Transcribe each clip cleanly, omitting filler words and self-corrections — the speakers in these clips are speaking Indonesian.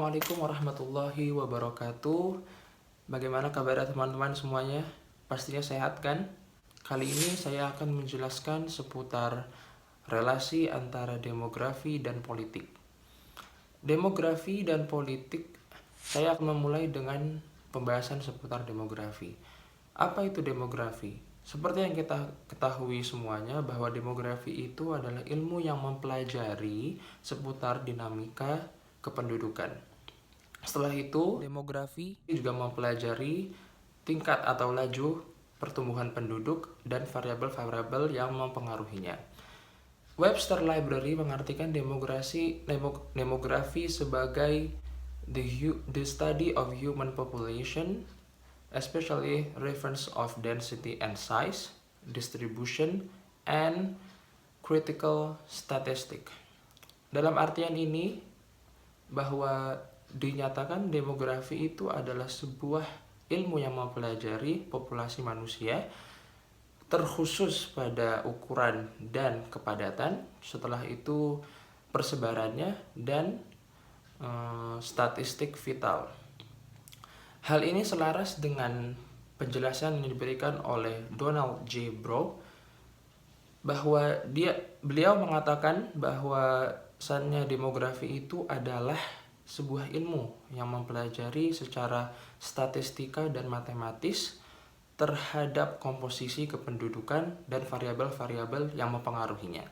Assalamualaikum warahmatullahi wabarakatuh. Bagaimana kabar teman-teman semuanya? Pastinya sehat kan? Kali ini saya akan menjelaskan seputar relasi antara demografi dan politik. Demografi dan politik, saya akan memulai dengan pembahasan seputar demografi. Apa itu demografi? Seperti yang kita ketahui semuanya bahwa demografi itu adalah ilmu yang mempelajari seputar dinamika kependudukan. Setelah itu, demografi juga mempelajari tingkat atau laju pertumbuhan penduduk dan variabel-variabel yang mempengaruhinya. Webster Library mengartikan demografi sebagai the study of human population, especially reference of density and size, distribution, and critical statistic. Dalam artian ini, bahwa dinyatakan demografi itu adalah sebuah ilmu yang mempelajari populasi manusia, terkhusus pada ukuran dan kepadatan, setelah itu persebarannya, dan statistik vital. Hal ini selaras dengan penjelasan yang diberikan oleh Donald J. Brough, bahwa beliau mengatakan bahwa sannya demografi itu adalah sebuah ilmu yang mempelajari secara statistika dan matematis terhadap komposisi kependudukan dan variabel-variabel yang mempengaruhinya.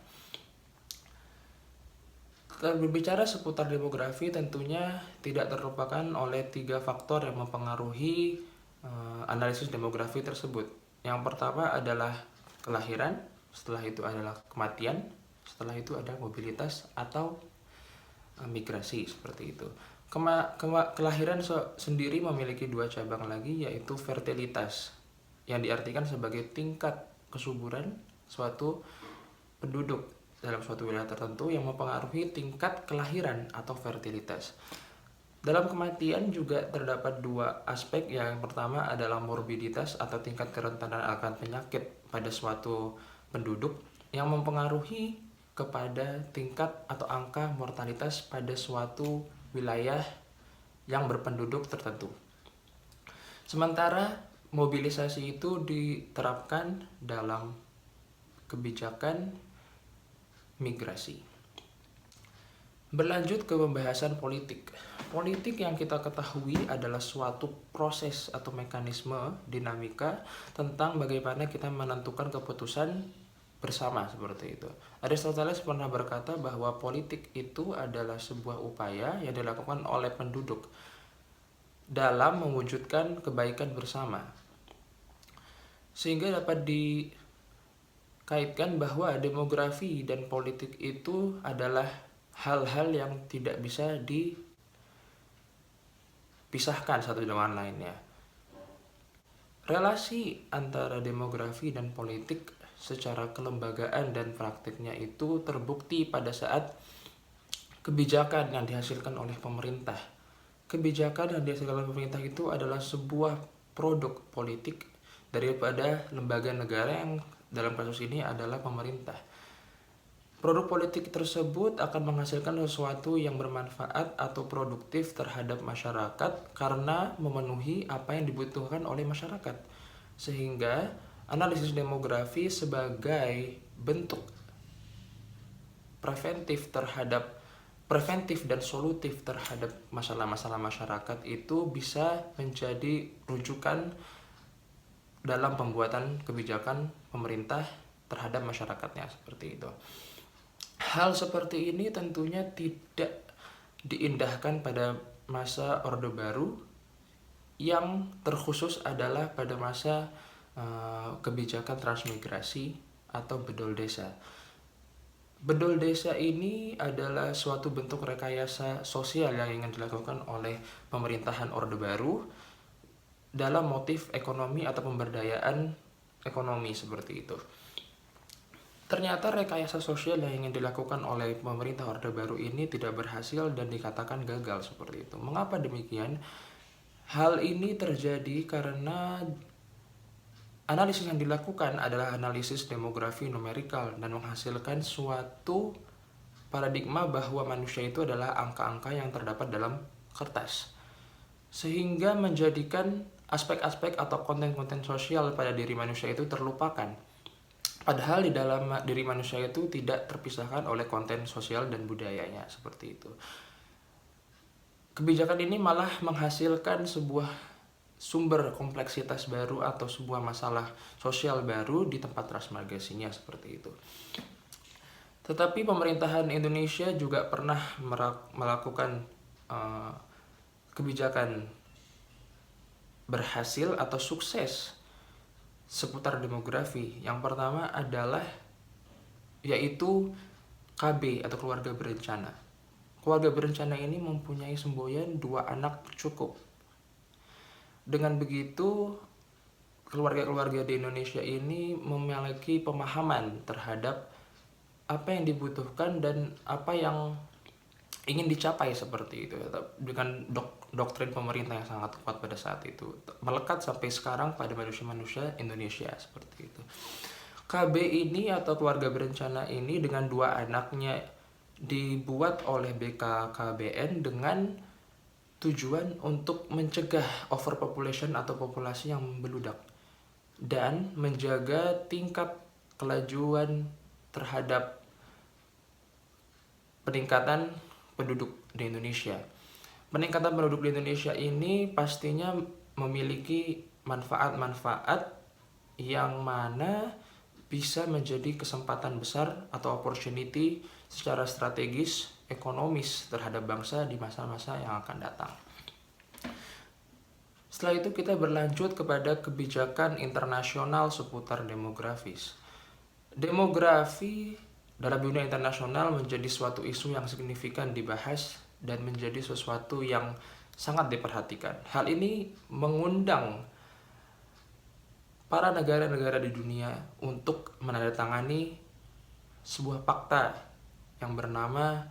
Berbicara seputar demografi tentunya tidak terlupakan oleh 3 faktor yang mempengaruhi analisis demografi tersebut. Yang pertama adalah kelahiran, setelah itu adalah kematian, setelah itu ada mobilitas atau migrasi, seperti itu. Kelahiran sendiri memiliki 2 cabang lagi, yaitu fertilitas, yang diartikan sebagai tingkat kesuburan suatu penduduk dalam suatu wilayah tertentu yang mempengaruhi tingkat kelahiran atau fertilitas. Dalam kematian juga terdapat 2 aspek. Yang pertama adalah morbiditas atau tingkat kerentanan akan penyakit pada suatu penduduk yang mempengaruhi kepada tingkat atau angka mortalitas pada suatu wilayah yang berpenduduk tertentu. Sementara mobilisasi itu diterapkan dalam kebijakan migrasi. Berlanjut ke pembahasan politik. Politik yang kita ketahui adalah suatu proses atau mekanisme dinamika tentang bagaimana kita menentukan keputusan bersama, seperti itu. Aristoteles pernah berkata bahwa politik itu adalah sebuah upaya yang dilakukan oleh penduduk dalam mewujudkan kebaikan bersama. Sehingga dapat dikaitkan bahwa demografi dan politik itu adalah hal-hal yang tidak bisa dipisahkan satu dengan lainnya. Relasi antara demografi dan politik secara kelembagaan dan praktiknya itu terbukti pada saat kebijakan yang dihasilkan oleh pemerintah. Kebijakan yang dihasilkan oleh pemerintah itu adalah sebuah produk politik daripada lembaga negara yang dalam kasus ini adalah pemerintah. Produk politik tersebut akan menghasilkan sesuatu yang bermanfaat atau produktif terhadap masyarakat karena memenuhi apa yang dibutuhkan oleh masyarakat. Sehingga analisis demografi sebagai bentuk preventif dan solutif terhadap masalah-masalah masyarakat itu bisa menjadi rujukan dalam pembuatan kebijakan pemerintah terhadap masyarakatnya, seperti itu. Hal seperti ini tentunya tidak diindahkan pada masa Orde Baru, yang terkhusus adalah pada masa kebijakan transmigrasi atau bedol desa. Bedol desa ini adalah suatu bentuk rekayasa sosial yang ingin dilakukan oleh pemerintahan Orde Baru dalam motif ekonomi atau pemberdayaan ekonomi, seperti itu. Ternyata rekayasa sosial yang ingin dilakukan oleh pemerintah Orde Baru ini tidak berhasil dan dikatakan gagal, seperti itu. Mengapa demikian? Hal ini terjadi karena analisis yang dilakukan adalah analisis demografi numerikal dan menghasilkan suatu paradigma bahwa manusia itu adalah angka-angka yang terdapat dalam kertas, sehingga menjadikan aspek-aspek atau konten-konten sosial pada diri manusia itu terlupakan. Padahal di dalam diri manusia itu tidak terpisahkan oleh konten sosial dan budayanya, seperti itu. Kebijakan ini malah menghasilkan sebuah sumber kompleksitas baru atau sebuah masalah sosial baru di tempat transmigrasinya, seperti itu. Tetapi pemerintahan Indonesia juga pernah melakukan kebijakan berhasil atau sukses seputar demografi. Yang pertama adalah yaitu KB atau keluarga berencana. Keluarga berencana ini mempunyai semboyan 2 anak cukup. Dengan begitu, keluarga-keluarga di Indonesia ini memiliki pemahaman terhadap apa yang dibutuhkan dan apa yang ingin dicapai, seperti itu, dengan doktrin pemerintah yang sangat kuat pada saat itu, melekat sampai sekarang pada manusia-manusia Indonesia, seperti itu. KB ini atau keluarga berencana ini dengan 2 anaknya dibuat oleh BKKBN dengan tujuan untuk mencegah overpopulation atau populasi yang membeludak dan menjaga tingkat kelajuan terhadap peningkatan penduduk di Indonesia. Peningkatan penduduk di Indonesia ini pastinya memiliki manfaat-manfaat yang mana bisa menjadi kesempatan besar atau opportunity secara strategis ekonomis terhadap bangsa di masa-masa yang akan datang. Setelah itu kita berlanjut kepada kebijakan internasional seputar demografis. Demografi dalam dunia internasional menjadi suatu isu yang signifikan dibahas dan menjadi sesuatu yang sangat diperhatikan. Hal ini mengundang para negara-negara di dunia untuk menandatangani sebuah fakta yang bernama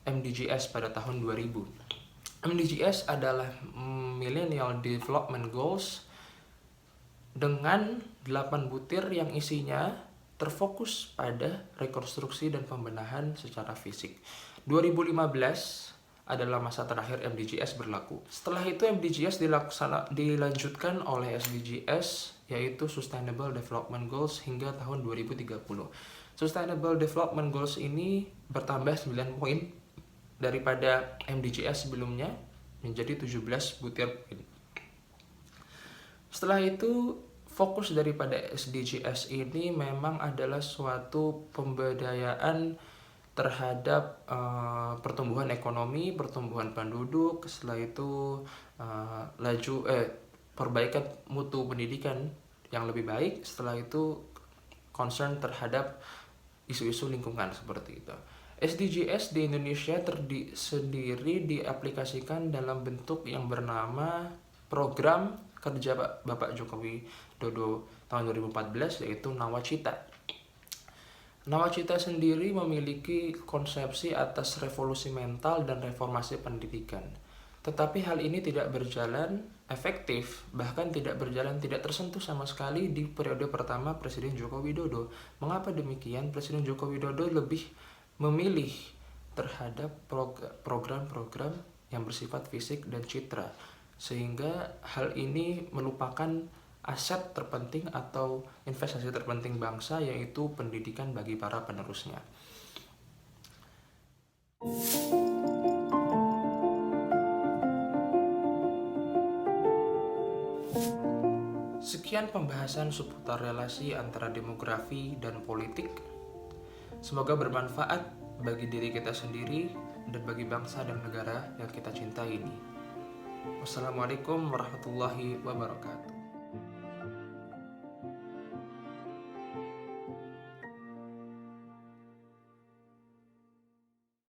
MDGs pada tahun 2000. MDGs adalah Millennial Development Goals dengan 8 butir yang isinya terfokus pada rekonstruksi dan pembenahan secara fisik. 2015 adalah masa terakhir MDGs berlaku. Setelah itu MDGs dilanjutkan oleh SDGs, yaitu Sustainable Development Goals hingga tahun 2030. Sustainable Development Goals ini bertambah 9 poin daripada MDGs sebelumnya menjadi 17 butir poin. Setelah itu, fokus daripada SDGs ini memang adalah suatu pemberdayaan terhadap pertumbuhan ekonomi, pertumbuhan penduduk, setelah itu perbaikan mutu pendidikan yang lebih baik, setelah itu concern terhadap isu-isu lingkungan, seperti itu. SDGs di Indonesia sendiri diaplikasikan dalam bentuk yang bernama Program Kerja Bapak Jokowi Dodo tahun 2014, yaitu Nawacita. Nawacita sendiri memiliki konsepsi atas revolusi mental dan reformasi pendidikan. Tetapi hal ini tidak berjalan efektif, bahkan tidak tersentuh sama sekali di periode pertama Presiden Joko Widodo. Mengapa demikian? Presiden Joko Widodo lebih memilih terhadap program-program yang bersifat fisik dan citra, sehingga hal ini melupakan aset terpenting atau investasi terpenting bangsa, yaitu pendidikan bagi para penerusnya. Sekian pembahasan seputar relasi antara demografi dan politik. Semoga bermanfaat bagi diri kita sendiri dan bagi bangsa dan negara yang kita cintai ini. Wassalamualaikum warahmatullahi wabarakatuh.